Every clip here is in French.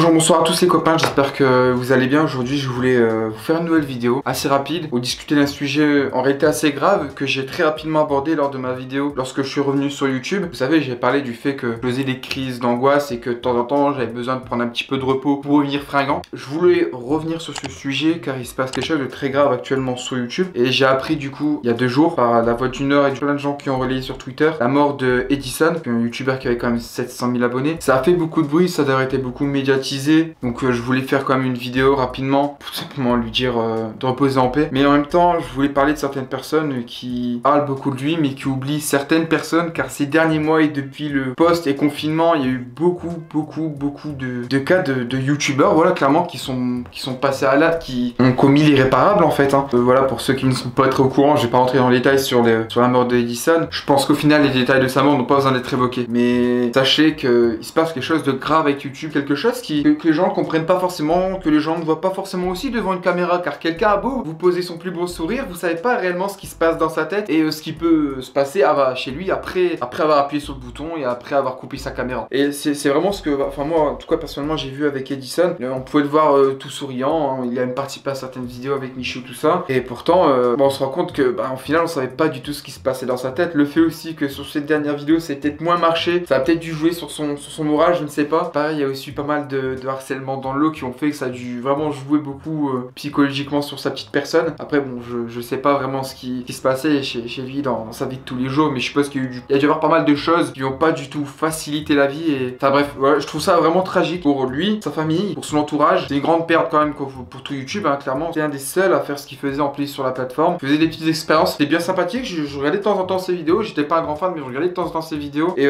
Bonjour, bonsoir à tous les copains, j'espère que vous allez bien. Aujourd'hui je voulais vous faire une nouvelle vidéo assez rapide pour discuter d'un sujet en réalité assez grave que j'ai très rapidement abordé lors de ma vidéo lorsque je suis revenu sur YouTube. Vous savez, j'ai parlé du fait que je faisais des crises d'angoisse et que de temps en temps j'avais besoin de prendre un petit peu de repos pour revenir fringant. Je voulais revenir sur ce sujet car il se passe quelque chose de très grave actuellement sur YouTube et j'ai appris du coup il y a 2 jours par la voix d'une heure et plein de gens qui ont relayé sur Twitter la mort de Edison, un youtubeur qui avait quand même 700 000 abonnés. Ça a fait beaucoup de bruit, ça a été beaucoup médiatisé, donc je voulais faire quand même une vidéo rapidement pour simplement lui dire de reposer en paix. Mais en même temps je voulais parler de certaines personnes qui parlent beaucoup de lui mais qui oublient certaines personnes, car ces derniers mois et depuis le post et confinement il y a eu beaucoup de cas de youtubeurs, voilà, clairement qui sont passés à l'acte, qui ont commis l'irréparable en fait, hein. Voilà, pour ceux qui ne sont pas très au courant, je vais pas rentrer dans les détails sur la mort de Edison. Je pense qu'au final les détails de sa mort n'ont pas besoin d'être évoqués, mais sachez qu'il se passe quelque chose de grave avec YouTube, quelque chose que les gens ne comprennent pas forcément, que les gens ne voient pas forcément aussi devant une caméra, car quelqu'un a beau vous poser son plus beau sourire, vous savez pas réellement ce qui se passe dans sa tête et ce qui peut se passer chez lui après avoir appuyé sur le bouton et après avoir coupé sa caméra. Et c'est vraiment ce que, enfin moi en tout cas personnellement j'ai vu avec Edison. On pouvait le voir tout souriant, hein. Il a même participé à certaines vidéos avec Michou, tout ça, et pourtant on se rend compte que au final on savait pas du tout ce qui se passait dans sa tête. Le fait aussi que sur cette dernière vidéo c'est peut-être moins marché, ça a peut-être dû jouer sur son moral, je ne sais pas. Pareil, il y a aussi pas mal de harcèlement dans l'eau qui ont fait que ça a dû vraiment jouer beaucoup psychologiquement sur sa petite personne. Après bon, je sais pas vraiment ce qui se passait chez lui dans sa vie de tous les jours, mais je suppose qu'il y a dû y avoir pas mal de choses qui n'ont pas du tout facilité la vie, et enfin bref, voilà, je trouve ça vraiment tragique pour lui, sa famille, pour son entourage. C'est une grande perte quand même pour tout YouTube, hein, clairement. C'est un des seuls à faire ce qu'il faisait en plus sur la plateforme. Il faisait des petites expériences, c'était bien sympathique. Je regardais de temps en temps ses vidéos, j'étais pas un grand fan, mais je regardais de temps en temps ses vidéos et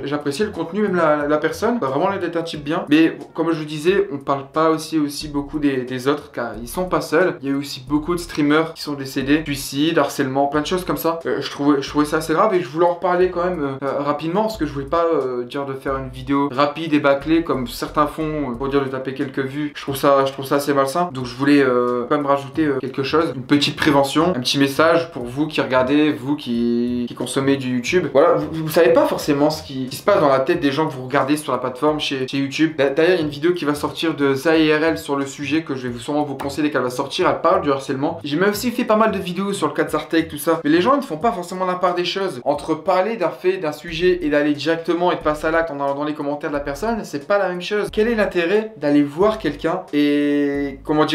j'appréciais le contenu, même la personne. Vraiment l'air d'être un type bien. Mais comme je disais, on parle pas aussi beaucoup des autres, car ils sont pas seuls. Il y a eu aussi beaucoup de streamers qui sont décédés, suicide, harcèlement, plein de choses comme ça. Je trouvais ça assez grave et je voulais en reparler quand même rapidement, parce que je voulais pas dire de faire une vidéo rapide et bâclée comme certains font pour dire de taper quelques vues. Je trouve ça assez malsain. Donc je voulais quand même rajouter quelque chose, une petite prévention, un petit message pour vous qui regardez, vous qui consommez du YouTube. Voilà, vous savez pas forcément ce qui se passe dans la tête des gens que vous regardez sur la plateforme chez YouTube. D'ailleurs, il y a une vidéo qui va sortir de ZAIRL sur le sujet que je vais sûrement vous conseiller dès qu'elle va sortir. Elle parle du harcèlement. J'ai même aussi fait pas mal de vidéos sur le cas de Sartek, tout ça. Mais les gens ils ne font pas forcément la part des choses. Entre parler d'un fait, d'un sujet et d'aller directement et de passer à l'acte en allant dans les commentaires de la personne, c'est pas la même chose. Quel est l'intérêt d'aller voir quelqu'un et comment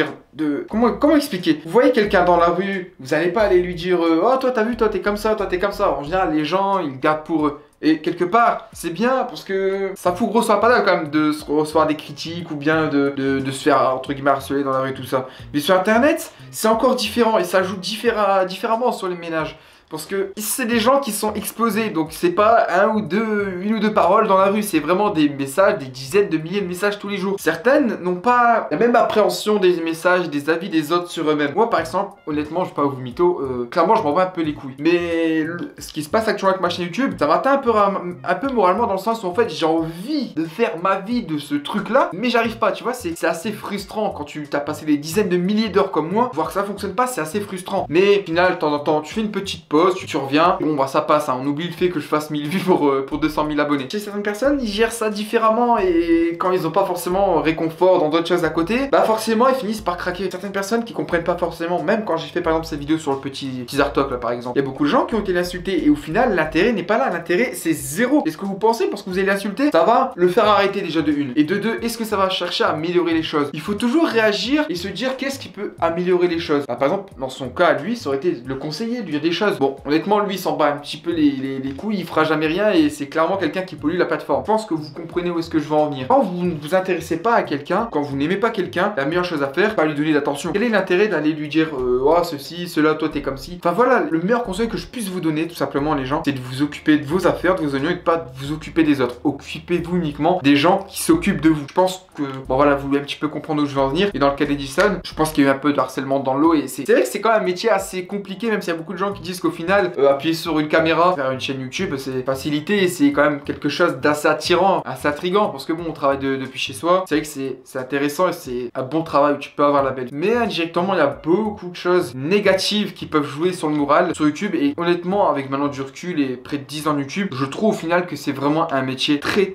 expliquer? Vous voyez quelqu'un dans la rue, vous allez pas aller lui dire oh toi t'as vu, toi t'es comme ça, toi t'es comme ça. En général les gens ils gardent pour eux. Et quelque part, c'est bien parce que ça fout gros sur la patate quand même de se recevoir des critiques ou bien de se faire entre guillemets harceler dans la rue, tout ça. Mais sur internet, c'est encore différent et ça joue différemment sur les ménages. Parce que c'est des gens qui sont exposés, donc c'est pas une ou deux paroles dans la rue, c'est vraiment des messages, des dizaines de milliers de messages tous les jours. Certaines n'ont pas la même appréhension des messages, des avis des autres sur eux-mêmes. Moi par exemple, honnêtement, je vais pas vous mytho, clairement je m'en bats un peu les couilles. Mais ce qui se passe actuellement avec ma chaîne YouTube, ça m'atteint un peu moralement, dans le sens où en fait j'ai envie de faire ma vie de ce truc-là, mais j'arrive pas, tu vois, c'est assez frustrant quand tu t'as passé des dizaines de milliers d'heures comme moi, voir que ça fonctionne pas, c'est assez frustrant. Mais au final, de temps en temps, tu fais une petite pause, tu reviens, bon bah ça passe, hein. On oublie le fait que je fasse 1000 vues pour 200 000 abonnés. Chez certaines personnes, ils gèrent ça différemment et quand ils ont pas forcément réconfort dans d'autres choses à côté, bah forcément ils finissent par craquer. Certaines personnes qui comprennent pas forcément, même quand j'ai fait par exemple cette vidéo sur le petit Zartok là par exemple, il y a beaucoup de gens qui ont été insultés et au final l'intérêt n'est pas là, l'intérêt c'est zéro. Est-ce que vous pensez parce que vous allez l'insulter, ça va le faire arrêter déjà de une, et de deux, est-ce que ça va chercher à améliorer les choses? Il faut toujours réagir et se dire qu'est-ce qui peut améliorer les choses. Par exemple dans son cas lui, ça aurait été le conseiller, de lui dire des choses. Bon, honnêtement, lui, il s'en bat un petit peu les couilles, il fera jamais rien et c'est clairement quelqu'un qui pollue la plateforme. Je pense que vous comprenez où est-ce que je veux en venir. Quand vous ne vous intéressez pas à quelqu'un, quand vous n'aimez pas quelqu'un, la meilleure chose à faire, c'est pas lui donner d'attention. Quel est l'intérêt d'aller lui dire oh ceci, cela, toi t'es comme ci? Enfin voilà, le meilleur conseil que je puisse vous donner, tout simplement les gens, c'est de vous occuper de vos affaires, de vos oignons et de pas de vous occuper des autres. Occupez-vous uniquement des gens qui s'occupent de vous. Je pense que, bon voilà, vous voulez un petit peu comprendre où je veux en venir. Et dans le cas d'Edison, je pense qu'il y a eu un peu de harcèlement dans l'eau et c'est vrai que c'est quand même un métier assez compliqué, même s'il y a beaucoup de gens qui disent qu'au final, final, appuyer sur une caméra, faire une chaîne YouTube, c'est facilité et c'est quand même quelque chose d'assez attirant, assez intriguant, parce que bon, on travaille depuis chez soi. C'est vrai que c'est intéressant et c'est un bon travail où tu peux avoir la belle. Mais indirectement, il y a beaucoup de choses négatives qui peuvent jouer sur le moral sur YouTube. Et honnêtement, avec maintenant du recul et près de 10 ans de YouTube, je trouve au final que c'est vraiment un métier très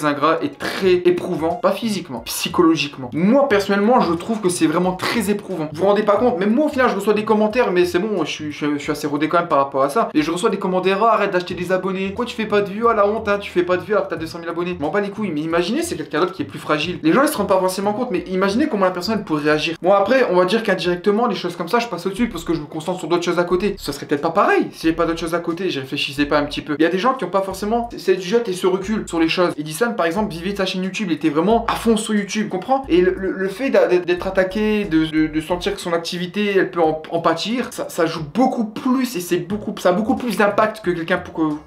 ingrat et très éprouvant. Pas physiquement, psychologiquement. Moi, personnellement, je trouve que c'est vraiment très éprouvant. Vous vous rendez pas compte, mais moi, au final, je reçois des commentaires, mais c'est bon, je suis assez rodé quand même par rapport à ça. Et je reçois des commentaires, oh, arrête d'acheter des abonnés. Pourquoi tu fais pas de vues? Ah, la honte, hein, tu fais pas de vues alors que t'as 200 000 abonnés. Je m'en bats les couilles. Mais imaginez, c'est quelqu'un d'autre qui est plus fragile. Les gens, ils se rendent pas forcément compte, mais imaginez comment la personne elle pourrait réagir. Bon, après, on va dire qu'indirectement, les choses comme ça, je passe au-dessus parce que je me concentre sur d'autres choses à côté. Ça serait peut-être pas pareil si j'ai pas d'autres choses à côté. Je réfléchissais pas un petit peu. Il y a des gens qui ont pas forcément cette jette et ce recul sur les choses. Edison, par exemple, vivait sa chaîne YouTube. Il était vraiment à fond sur YouTube, comprends? Et le fait d'être attaqué, de sentir que son activité, elle peut en pâtir, ça joue beaucoup plus et ça a beaucoup plus d'impact que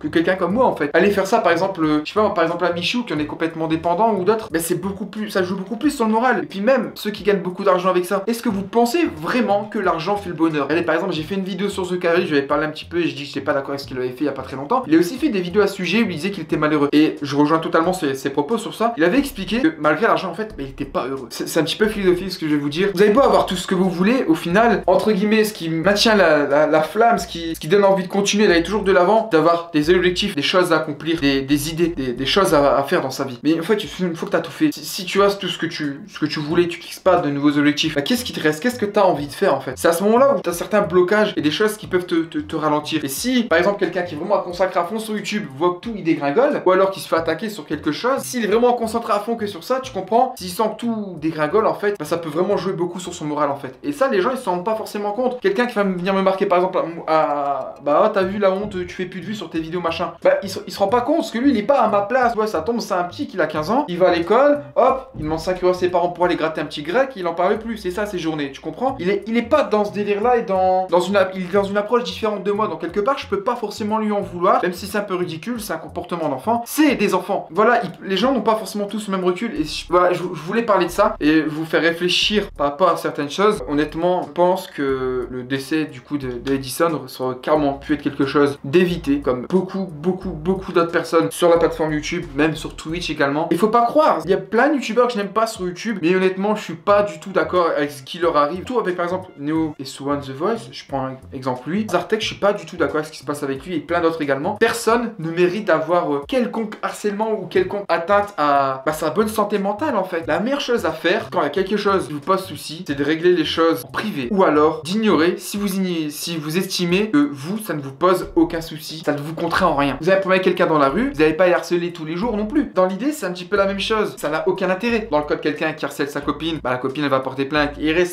quelqu'un comme moi en fait. Aller faire ça par exemple, je sais pas, par exemple à Michou qui en est complètement dépendant ou d'autres, ben c'est beaucoup plus, ça joue beaucoup plus sur le moral. Et puis même ceux qui gagnent beaucoup d'argent avec ça, est-ce que vous pensez vraiment que l'argent fait le bonheur? Allez, par exemple, j'ai fait une vidéo sur The Carré, je lui avais parlé un petit peu et je dis que j'étais pas d'accord avec ce qu'il avait fait il y a pas très longtemps. Il a aussi fait des vidéos à ce sujet où il disait qu'il était malheureux. Et je rejoins totalement ses propos sur ça. Il avait expliqué que malgré l'argent en fait, ben, il était pas heureux. C'est un petit peu philosophique ce que je vais vous dire. Vous avez beau avoir tout ce que vous voulez, au final, entre guillemets, ce qui maintient la flamme, ce qui donne envie de continuer, d'aller toujours de l'avant, d'avoir des objectifs, des choses à accomplir, des idées, des choses à faire dans sa vie. Mais en fait, une fois que tu as tout fait, si tu as tout ce que tu voulais, tu fixes pas de nouveaux objectifs, bah, qu'est-ce qui te reste? Qu'est-ce que tu as envie de faire en fait? C'est à ce moment-là où tu as certains blocages et des choses qui peuvent te ralentir. Et si, par exemple, quelqu'un qui est vraiment concentré à fond sur YouTube voit que tout il dégringole, ou alors qu'il se fait attaquer sur quelque chose, s'il est vraiment concentré à fond que sur ça, tu comprends? S'il sent que tout dégringole en fait, bah, ça peut vraiment jouer beaucoup sur son moral en fait. Et ça, les gens ils se rendent pas forcément compte. Quelqu'un qui va venir me marquer par exemple bah t'as vu la honte, tu fais plus de vues sur tes vidéos machin. Bah il se rend pas compte parce que lui il est pas à ma place. Ouais, ça tombe, c'est un petit qui a 15 ans, il va à l'école, hop, il demande 5 € à ses parents pour aller gratter un petit grec, il en parle plus. C'est ça ses journées, tu comprends? Il est pas dans ce délire là et il est dans une approche différente de moi. Donc quelque part, je peux pas forcément lui en vouloir, même si c'est un peu ridicule, c'est un comportement d'enfant. C'est des enfants. Voilà, les gens n'ont pas forcément tous le même recul et voilà, je voulais parler de ça et vous faire réfléchir par rapport à certaines choses. Honnêtement, je pense que le décès du coup de Edison aurait carrément pu être quelque chose d'évité, comme beaucoup d'autres personnes sur la plateforme YouTube, même sur Twitch également. Il faut pas croire, il y a plein de youtubeurs que je n'aime pas sur YouTube, mais honnêtement, je suis pas du tout d'accord avec ce qui leur arrive. Tout avec par exemple Neo et Swan The Voice, je prends un exemple lui. Zartek, je suis pas du tout d'accord avec ce qui se passe avec lui et plein d'autres également. Personne ne mérite d'avoir quelconque harcèlement ou quelconque atteinte à sa bonne santé mentale en fait. La meilleure chose à faire quand il y a quelque chose qui vous pose souci, c'est de régler les choses en privé ou alors d'ignorer si vous estimez que vous, ça ne vous pose aucun souci, ça ne vous contraint en rien. Vous avez un problème avec quelqu'un dans la rue, vous n'allez pas les harceler tous les jours non plus. Dans l'idée, c'est un petit peu la même chose. Ça n'a aucun intérêt. Dans le cas de quelqu'un qui harcèle sa copine, bah la copine elle va porter plainte, il règle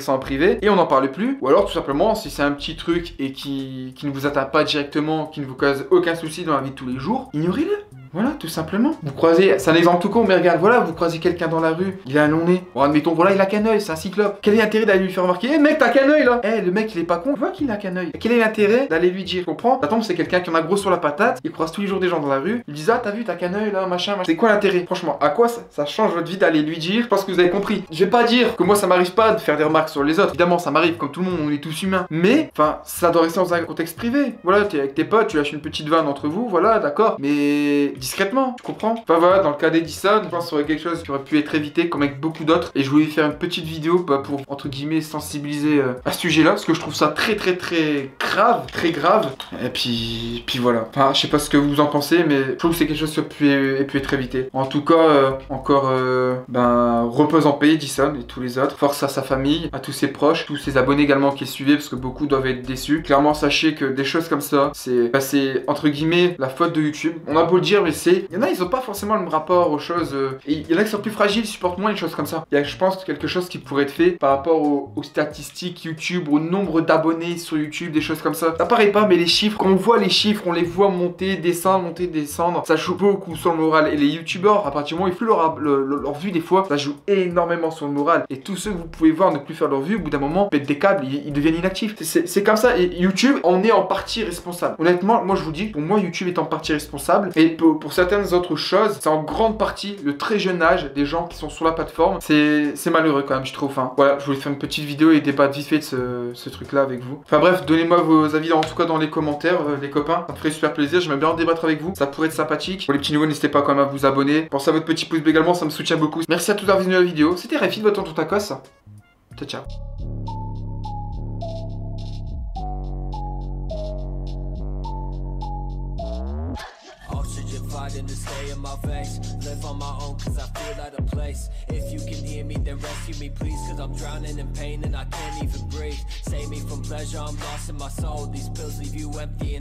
ça en privé et on n'en parle plus. Ou alors tout simplement, si c'est un petit truc et qui ne vous atteint pas directement, qui ne vous cause aucun souci dans la vie de tous les jours, ignorez-le. Voilà, tout simplement. Vous croisez, c'est un exemple tout con, mais regarde, voilà, vous croisez quelqu'un dans la rue, il a un long nez. Bon, admettons, voilà, il a qu'un œil, c'est un cyclope. Quel est l'intérêt d'aller lui faire remarquer, hé mec, t'as qu'un œil là? Eh, le mec, il est pas con, il voit qu'il a qu'un œil. Quel est l'intérêt d'aller lui dire, comprends? Ça tombe, c'est quelqu'un qui en a gros sur la patate, il croise tous les jours des gens dans la rue, il dit, ah, t'as vu, t'as qu'un œil là, machin. C'est quoi l'intérêt? Franchement, à quoi ça change votre vie d'aller lui dire? Je pense que vous avez compris. Je vais pas dire que moi, ça m'arrive pas de faire des remarques sur les autres. Évidemment, ça m'arrive, comme tout le monde, on est tous humains. Mais, enfin, ça doit rester dans un contexte privé. Voilà, t'es avec tes potes, tu lâches une petite vanne entre vous, voilà, d'accord. Mais discrètement, tu comprends? Enfin voilà, dans le cas d'Edison, je pense que ça aurait quelque chose qui aurait pu être évité comme avec beaucoup d'autres. Et je voulais faire une petite vidéo pour, entre guillemets, sensibiliser à ce sujet-là. Parce que je trouve ça très grave. Et puis voilà. Enfin, je sais pas ce que vous en pensez, mais je trouve que c'est quelque chose qui aurait pu être évité. En tout cas, repose en paix Edison et tous les autres. Force à sa famille, à tous ses proches, tous ses abonnés également qui suivaient, parce que beaucoup doivent être déçus. Clairement, sachez que des choses comme ça, c'est entre guillemets la faute de YouTube. On a beau le dire, mais il y en a, ils ont pas forcément le même rapport aux choses. Et il y en a qui sont plus fragiles, supportent moins les choses comme ça. Il y a, je pense, quelque chose qui pourrait être fait par rapport aux statistiques YouTube, au nombre d'abonnés sur YouTube, des choses comme ça. Ça paraît pas, mais les chiffres, quand on voit les chiffres, on les voit monter, descendre, ça joue beaucoup sur le moral. Et les YouTubeurs, à partir du moment où ils font leur vue, des fois, ça joue énormément sur le moral. Et tous ceux que vous pouvez voir ne plus faire leur vue, au bout d'un moment, pètent des câbles, ils deviennent inactifs. C'est comme ça. Et YouTube, on est en partie responsable. Honnêtement, moi je vous dis, pour moi, YouTube est en partie responsable. Et pour certaines autres choses, c'est en grande partie le très jeune âge des gens qui sont sur la plateforme. C'est malheureux quand même, je trouve. Hein. Voilà, je voulais faire une petite vidéo et débattre vite fait de ce truc-là avec vous. Enfin bref, donnez-moi vos avis en tout cas dans les commentaires, les copains. Ça me ferait super plaisir. J'aimerais bien en débattre avec vous. Ça pourrait être sympathique. Pour les petits nouveaux, n'hésitez pas quand même à vous abonner. Pensez à votre petit pouce bleu également, ça me soutient beaucoup. Merci à tous d'avoir vu la vidéo. C'était Réfi de votre tonton Tacos. Ciao, ciao. Fighting to stay in my veins, live on my own cause I feel out of place. If you can hear me then rescue me please, cause I'm drowning in pain and I can't even breathe. Save me from pleasure, I'm lost in my soul. These pills leave you empty.